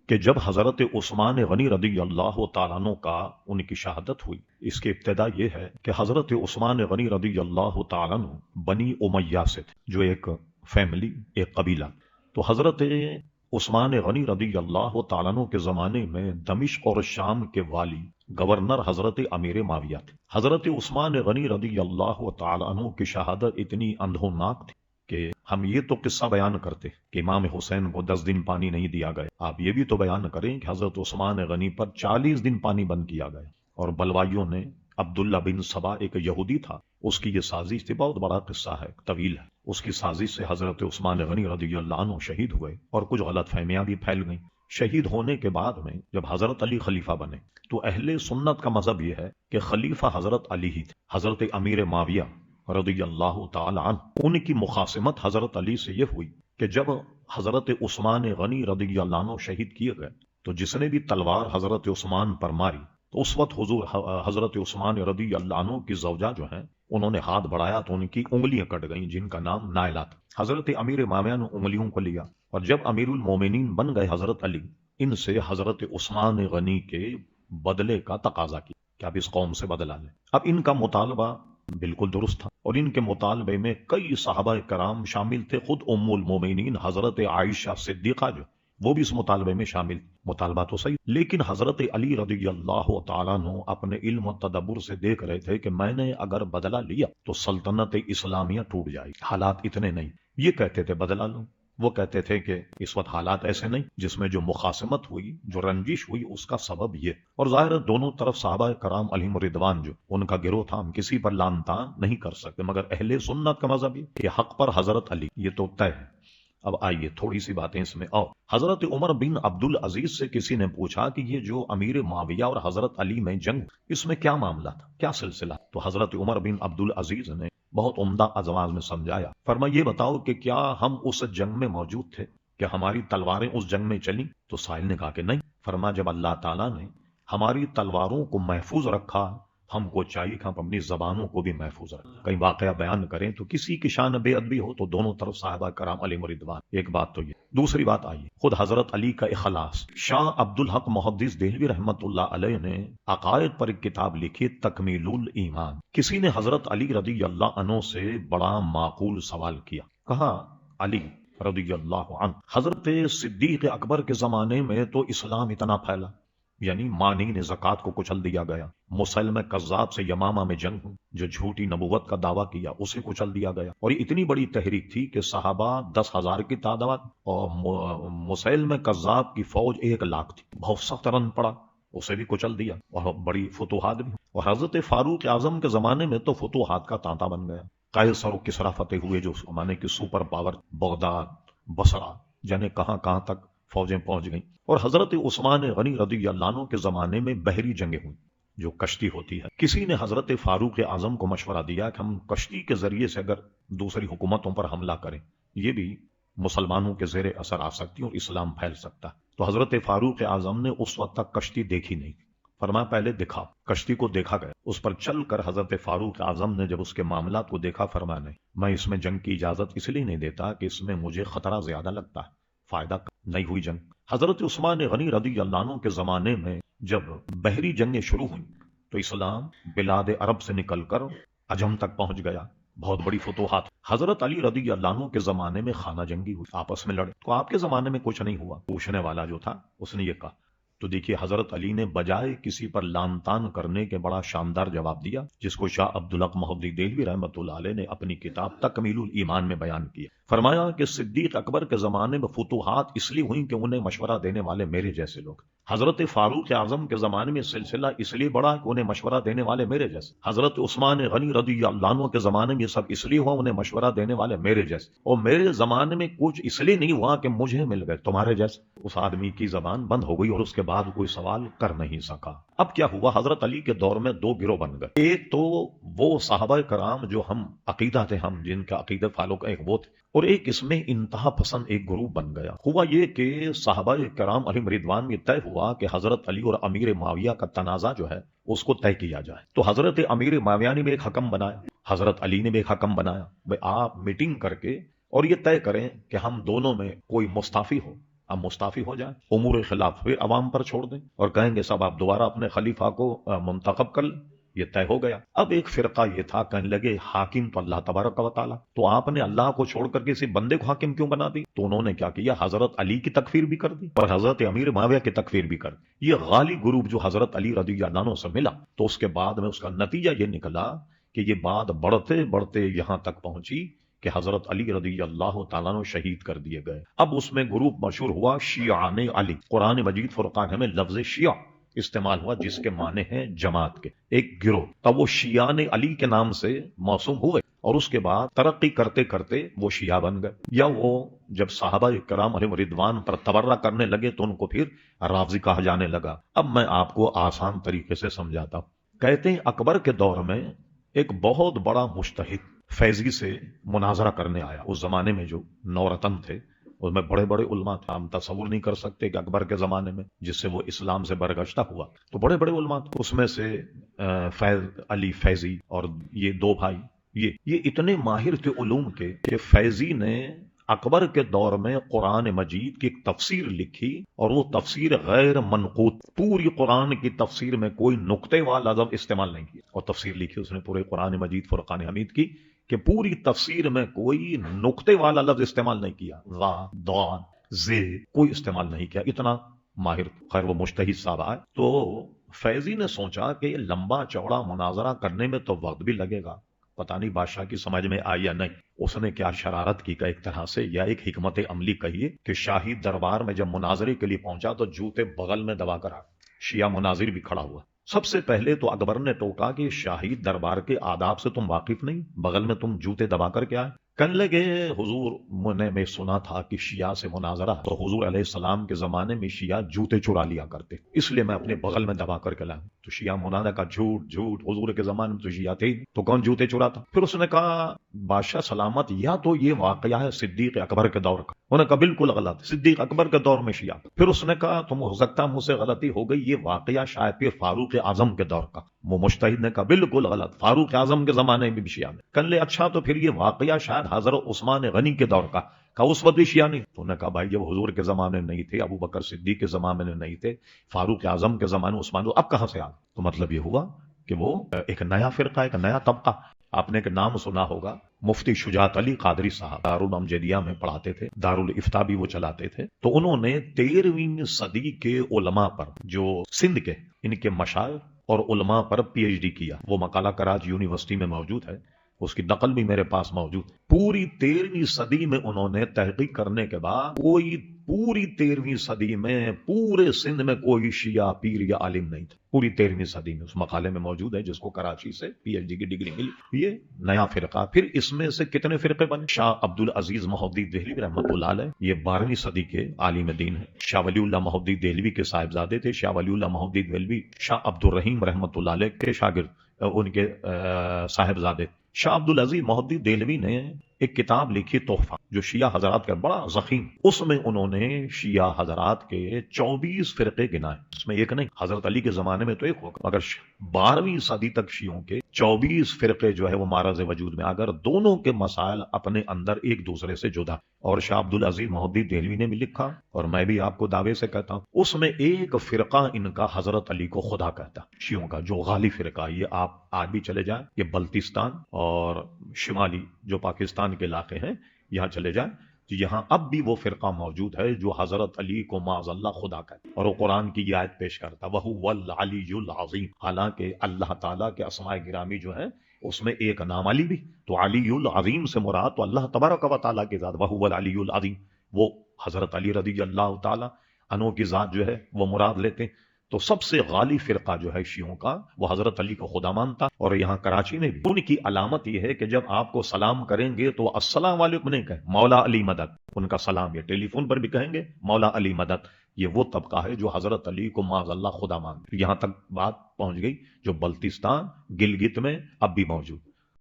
کہ جب حضرت عثمان غنی رضی اللہ تعالیٰ عنہ کا ان کی شہادت ہوئی، اس کی ابتدا یہ ہے کہ حضرت عثمان غنی رضی اللہ تعالیٰ عنہ بنی امیہ سے تھے، جو ایک فیملی، ایک قبیلہ۔ تو حضرت عثمان غنی رضی اللہ تعالیٰ عنہ کے زمانے میں دمشق اور شام کے والی گورنر حضرت امیر معاویہ تھے۔ حضرت عثمان غنی رضی اللہ تعالیٰ عنہ کی شہادت اتنی اندھوناک تھی کہ ہم یہ تو قصہ بیان کرتے کہ امام حسین کو 10 دن پانی نہیں دیا گیا، آپ یہ بھی تو بیان کریں کہ حضرت عثمان غنی پر 40 دن پانی بند کیا گیا، اور بلوائیوں نے عبداللہ بن سبا ایک یہودی تھا، اس کی یہ سازش تھی۔ بہت بڑا قصہ ہے، طویل ہے۔ اس کی سازش سے حضرت عثمان غنی رضی اللہ عنہ شہید ہوئے، اور کچھ غلط فہمیاں بھی پھیل گئیں۔ شہید ہونے کے بعد میں جب حضرت علی خلیفہ بنے تو اہل سنت کا مذہب یہ ہے کہ خلیفہ حضرت علی ہی تھے۔ حضرت امیر معاویہ رضی اللہ تعالی عنہ، ان کی مخاصمت حضرت علی سے یہ ہوئی کہ جب حضرت عثمان غنی رضی اللہ عنہ شہید کیے گئے تو جس نے بھی تلوار حضرت عثمان پر ماری تو اس وقت حضور حضرت عثمان رضی اللہ عنہ کی زوجہ جو ہیں انہوں نے ہاتھ بڑھایا تو ان کی انگلیاں کٹ گئیں، جن کا نام نائلہ تھا۔ حضرت امیر معاویہ نے انگلیوں کو لیا، اور جب امیر المومنین بن گئے حضرت علی، ان سے حضرت عثمان غنی کے بدلے کا تقاضا کیا کہ اب اس قوم سے بدلہ لیں۔ اب ان کا مطالبہ بالکل درست تھا، اور ان کے مطالبے میں کئی صحابہ کرام شامل تھے۔ خود ام المومنین حضرت عائشہ صدیقہ جو وہ بھی اس مطالبے میں شامل، مطالبہ تو صحیح، لیکن حضرت علی رضی اللہ تعالیٰ عنہ اپنے علم و تدبر سے دیکھ رہے تھے کہ میں نے اگر بدلہ لیا تو سلطنت اسلامیہ ٹوٹ جائے گی، حالات اتنے نہیں۔ یہ کہتے تھے بدلہ لوں، وہ کہتے تھے کہ اس وقت حالات ایسے نہیں، جس میں جو مخاصمت ہوئی، جو رنجش ہوئی، اس کا سبب یہ۔ اور ظاہر ہے دونوں طرف صحابہ کرام علیہم رضوان جو ان کا گروہ تھا، ہم کسی پر لان تان نہیں کر سکتے، مگر اہل سنت کا مذہب یہ کہ حق پر حضرت علی، یہ تو طے ہے۔ اب آئیے تھوڑی سی باتیں اس میں اور حضرت عمر بن عبد العزیز سے کسی نے پوچھا کہ یہ جو امیر معاویہ اور حضرت علی میں جنگ، اس میں کیا معاملہ تھا، کیا سلسلہ؟ تو حضرت عمر بن عبد العزیز نے بہت عمدہ الفاظ میں سمجھایا، فرمایا یہ بتاؤ کہ کیا ہم اس جنگ میں موجود تھے، کہ ہماری تلواریں اس جنگ میں چلیں؟ تو سائل نے کہا کہ نہیں۔ فرمایا جب اللہ تعالیٰ نے ہماری تلواروں کو محفوظ رکھا، ہم کو چاہیے کہ ہم اپنی زبانوں کو بھی محفوظ رکھیں۔ کئی واقعہ بیان کریں تو کسی کی شان بے ادبی ہو تو دونوں طرف صحابہ کرام علیہم رضوان، ایک بات تو یہ۔ دوسری بات آئیے خود حضرت علی کا اخلاص۔ شاہ عبد الحق محدث دہلوی رحمت اللہ علیہ نے عقائد پر ایک کتاب لکھی، تکمیل الایمان۔ کسی نے حضرت علی رضی اللہ عنہ سے بڑا معقول سوال کیا، کہا علی رضی اللہ عنہ، حضرت صدیق اکبر کے زمانے میں تو اسلام اتنا پھیلا، یعنی مانعین زکوٰۃ کو کچل دیا گیا، مسلمہ کذاب سے یمامہ میں جنگ ہوئی، جو جھوٹی نبوت کا دعویٰ کیا اسے کچل دیا گیا، اور یہ اتنی بڑی تحریک تھی کہ صحابہ 10,000 کی تعداد اور مسلمہ کذاب کی فوج 1,00,000 تھی، بہت سخت رن پڑا، اسے بھی کچل دیا، اور بڑی فتوحات بھی۔ اور حضرت فاروق اعظم کے زمانے میں تو فتوحات کا تانتا بن گیا، قیصر و کسریٰ فتح ہوئے، جو زمانے کی سپر پاور، بغداد، بصرہ، جانے کہاں کہاں تک فوجیں پہنچ گئیں۔ اور حضرت عثمان غنی رضی اللہ عنہ کے زمانے میں بحری جنگیں ہوئیں، جو کشتی ہوتی ہے۔ کسی نے حضرت فاروق اعظم کو مشورہ دیا کہ ہم کشتی کے ذریعے سے اگر دوسری حکومتوں پر حملہ کریں، یہ بھی مسلمانوں کے زیر اثر آ سکتی اور اسلام پھیل سکتا ہے۔ تو حضرت فاروق اعظم نے اس وقت تک کشتی دیکھی نہیں، فرمایا پہلے دکھا۔ کشتی کو دیکھا گیا، اس پر چل کر حضرت فاروق اعظم نے جب اس کے معاملات کو دیکھا، فرمایا نہیں، میں اس میں جنگ کی اجازت اس لیے نہیں دیتا کہ اس میں مجھے خطرہ زیادہ لگتا ہے، فائدہ نہیں ہوئی جنگ۔ حضرت عثمان غنی رضی اللہ عنہ کے زمانے میں جب بحری جنگیں شروع ہوئیں تو اسلام بلاد عرب سے نکل کر عجم تک پہنچ گیا، بہت بڑی فتوحات۔ حضرت علی رضی اللہ عنہ کے زمانے میں خانہ جنگی ہوئی، آپس میں لڑے، تو آپ کے زمانے میں کچھ نہیں ہوا؟ پوچھنے والا جو تھا اس نے یہ کہا۔ تو دیکھیے حضرت علی نے بجائے کسی پر لان تان کرنے کے بڑا شاندار جواب دیا، جس کو شاہ عبد الحق محدث دہلوی رحمۃ اللہ علیہ نے اپنی کتاب تکمیل الایمان میں بیان کیا۔ فرمایا کہ صدیق اکبر کے زمانے میں فتوحات اس لیے ہوئیں کہ انہیں مشورہ دینے والے میرے جیسے لوگ۔ حضرت فاروق اعظم کے زمانے میں سلسلہ اس لیے بڑا کہ انہیں مشورہ دینے والے میرے جیسے۔ حضرت عثمان غنی رضی اللہ عنہ کے زمانے میں یہ سب اس لیے ہوا انہیں مشورہ دینے والے میرے جیسے، اور میرے زمانے میں کچھ اس لیے نہیں ہوا کہ مجھے مل گئے تمہارے جیسے۔ اس آدمی کی زبان بند ہو گئی اور اس کے بعد کوئی سوال کر نہیں سکا۔ اب کیا ہوا، حضرت علی کے دور میں 2 گروہ بن گئے۔ ایک تو وہ صحابہ کرام جو ہم عقیدہ تھے، ہم جن کا عقیدہ فالو کا ایک وہ تھے، اور ایک اس میں انتہا پسند ایک گروپ بن گیا۔ ہوا یہ کہ صحابہ کرام علیہم رضوان میں طے ہوا کہ حضرت علی اور امیر معاویہ کا تنازع جو ہے اس کو طے کیا جائے۔ تو حضرت امیر معاویہ نے بھی ایک حکم بنایا، حضرت علی نے بھی ایک حکم بنایا، بھئی آپ میٹنگ کر کے اور یہ طے کریں کہ ہم دونوں میں کوئی مستعفی ہو اب مستعفی ہو جائیں، امور خلاف پھر عوام پر چھوڑ دیں اور کہیں گے صاحب آپ دوبارہ اپنے خلیفہ کو منتخب کر لیں، یہ طے ہو گیا۔ اب ایک فرقہ یہ تھا، کہنے لگے حاکم تو اللہ تبارک و تعالیٰ، تو آپ نے اللہ کو چھوڑ کر کسی بندے کو حاکم کیوں بنا دی؟ تو انہوں نے کیا کیا، حضرت علی کی تکفیر بھی کر دی اور حضرت امیر معاویہ کی تکفیر بھی کر دی۔ یہ غالی گروپ جو حضرت علی رضی اللہ عنہ سے ملا، تو اس کے بعد میں اس کا نتیجہ یہ نکلا کہ یہ بات بڑھتے بڑھتے یہاں تک پہنچی کہ حضرت علی رضی اللہ تعالیٰ عنہ شہید کر دیے گئے۔ اب اس میں گروپ مشہور ہوا شیعان علی۔ قرآن مجید فرقان میں لفظ شیعہ استعمال ہوا جس کے معنی ہیں جماعت کے، ایک گروہ۔ تب وہ شیعان علی کے نام سے موسوم ہوئے اور اس کے بعد ترقی کرتے کرتے وہ شیعہ بن گئے، یا وہ جب صحابہ کرام علیہم رضوان پر تبرہ کرنے لگے تو ان کو پھر رافضی کہا جانے لگا۔ اب میں آپ کو آسان طریقے سے سمجھاتا ہوں۔ کہتے ہیں اکبر کے دور میں ایک بہت بڑا مجتہد فیضی سے مناظرہ کرنے آیا۔ اس زمانے میں جو نورتن تھے اس میں بڑے بڑے علماء تھے، ہم تصور نہیں کر سکتے کہ اکبر کے زمانے میں جس سے وہ اسلام سے برگشتہ ہوا تو بڑے بڑے علماء تھے۔ اس میں سے فیض علی فیضی اور یہ دو بھائی یہ اتنے ماہر تھے علوم کے کہ فیضی نے اکبر کے دور میں قرآن مجید کی ایک تفسیر لکھی اور وہ تفسیر غیر منقوط، پوری قرآن کی تفسیر میں کوئی نقطے والا لفظ استعمال نہیں کیا، اور تفسیر لکھی اس نے پورے قرآن مجید فرقان حمید کی کہ پوری تفسیر میں کوئی نقطے والا لفظ استعمال نہیں کیا، وا ضاد زے کوئی استعمال نہیں کیا، اتنا ماہر۔ خیر وہ مجتہد صاحب آئے تو فیضی نے سوچا کہ یہ لمبا چوڑا مناظرہ کرنے میں تو وقت بھی لگے گا، پتہ نہیں بادشاہ کی سمجھ میں آئی یا نہیں۔ اس نے کیا شرارت کی کہ ایک طرح سے یا ایک حکمت عملی کہیے کہ شاہی دربار میں جب مناظرے کے لیے پہنچا تو جوتے بغل میں دبا کر آ، شیعہ مناظر بھی کھڑا ہوا۔ سب سے پہلے تو اکبر نے ٹوکا کہ شاہی دربار کے آداب سے تم واقف نہیں، بغل میں تم جوتے دبا کر کیا ہے؟ کہنے لگے حضور نے میں سنا تھا کہ شیعہ سے مناظرہ تو حضور علیہ السلام کے زمانے میں شیعہ جوتے چرا لیا کرتے، اس لیے میں اپنے بغل میں دبا کر کے لایا۔ تو شیعہ مناظرہ کا جھوٹ جھوٹ، حضور کے زمانے میں تو شیعہ تھے تو کون جوتے چراتا؟ پھر اس نے کہا بادشاہ سلامت، یا تو یہ واقعہ ہے صدیق اکبر کے دور کا۔ انہوں نے کہا بالکل غلط، صدیق اکبر کے دور میں شیعہ۔ پھر اس نے کہا تم ہو سکتا مجھ سے غلطی ہو گئی، یہ واقعہ شاید پھر فاروق اعظم کے دور کا۔ وہ مجتہد نے کہا بالکل غلط، فاروق اعظم کے زمانے میں بھی شیعہ نے۔ کہنے لے اچھا تو پھر یہ واقعہ شاید حضرت عثمان غنی کے دور کا۔ کہا اس وقت بھی شیعہ نہیں۔ تو انہوں نے کہا بھائی جب حضور کے زمانے میں نہیں تھے، ابو بکر صدیق کے زمانے میں نہیں تھے، فاروق اعظم کے زمانے میں عثمان، اب کہاں سے آ؟ تو مطلب یہ ہوا کہ وہ ایک نیا فرقہ، ایک نیا طبقہ۔ آپ نے ایک نام سنا ہوگا، مفتی شجاعت علی قادری صاحب دارالامجدیہ میں پڑھاتے تھے، دارالفتاء بھی وہ چلاتے تھے۔ تو انہوں نے 13ویں صدی کے علماء پر، جو سندھ کے ان کے مشائخ اور علماء پر پی ایچ ڈی کیا۔ وہ مقالہ کراچی یونیورسٹی میں موجود ہے، اس کی نقل بھی میرے پاس موجود۔ پوری 13ویں صدی میں انہوں نے تحقیق کرنے کے بعد پوری 13ویں صدی میں پورے سندھ میں کوئی شیعہ پیر یا عالم نہیں تھا، پوری 13ویں صدی میں۔ اس مقالے میں موجود ہے جس کو کراچی سے پی ایچ ڈی کی ڈگری ملی۔ یہ نیا فرقہ۔ پھر اس میں سے کتنے فرقے بنے؟ شاہ عبدالعزیز محدودی دہلوی رحمۃ اللہ علیہ، یہ 12ویں صدی کے عالم دین ہیں۔ شاہ ولی اللہ محدودی دہلوی کے صاحبزادے تھے۔ شاہ ولی اللہ محدودی دہلوی شاہ عبدالرحیم رحمۃ اللہ علیہ کے شاگرد، ان کے صاحبزادے۔ شاہ عبدالعزیز محدودی دہلوی نے ایک کتاب لکھی تحفہ، جو شیعہ حضرات کا بڑا ضخیم، اس میں انہوں نے شیعہ حضرات کے 24 فرقے گنائے، اس میں ایک نہیں۔ حضرت علی کے زمانے میں تو ایک ہوگا، مگر 12ویں صدی تک شیعوں کے 24 فرقے جو ہے وہ معرض وجود میں، اگر دونوں کے مسائل اپنے اندر ایک دوسرے سے جدا۔ اور شاہ عبدالعزیز محدودی دہلوی نے بھی لکھا، اور میں بھی آپ کو دعوے سے کہتا ہوں، اس میں ایک فرقہ ان کا حضرت علی کو خدا کہتا، شیعوں کا جو غالی فرقہ۔ یہ آپ آج بھی چلے جائیں، یہ بلتستان اور شمالی جو پاکستان کے علاقے ہیں یہاں چلے جائیں، یہاں اب بھی وہ فرقہ موجود ہے جو حضرت علی کو معاذ اللہ خدا کہتا، اور وہ قرآن کی یہ آیت پیش کرتا وَهُوَ الْعَلِيُّ الْعَظِيمُ۔ حالانکہ اللہ تعالیٰ کے اسماء گرامی جو ہیں اس میں ایک نام علی بھی، تو علی العظیم سے مراد تو اللہ تبارک و تعالیٰ کی ذات، وَهُوَ الْعَلِيُّ الْعَظِيمُ، وہ حضرت علی رضی اللہ تعالیٰ عنہ کی ذات جو ہے وہ مراد لیتے ہیں۔ تو سب سے غالی فرقہ جو ہے شیعوں کا، وہ حضرت علی کو خدا مانتا، اور یہاں کراچی میں بھی ان کی علامت یہ ہے کہ جب آپ کو سلام کریں گے تو السلام علیکم نہیں کہیں، مولا علی مدد، ان کا سلام یہ ٹیلی فون پر بھی کہیں گے مولا علی مدد۔ یہ وہ طبقہ ہے جو حضرت علی کو معاذ اللہ خدا مانتے۔ یہاں تک بات پہنچ گئی جو بلتستان گلگت میں اب بھی موجود۔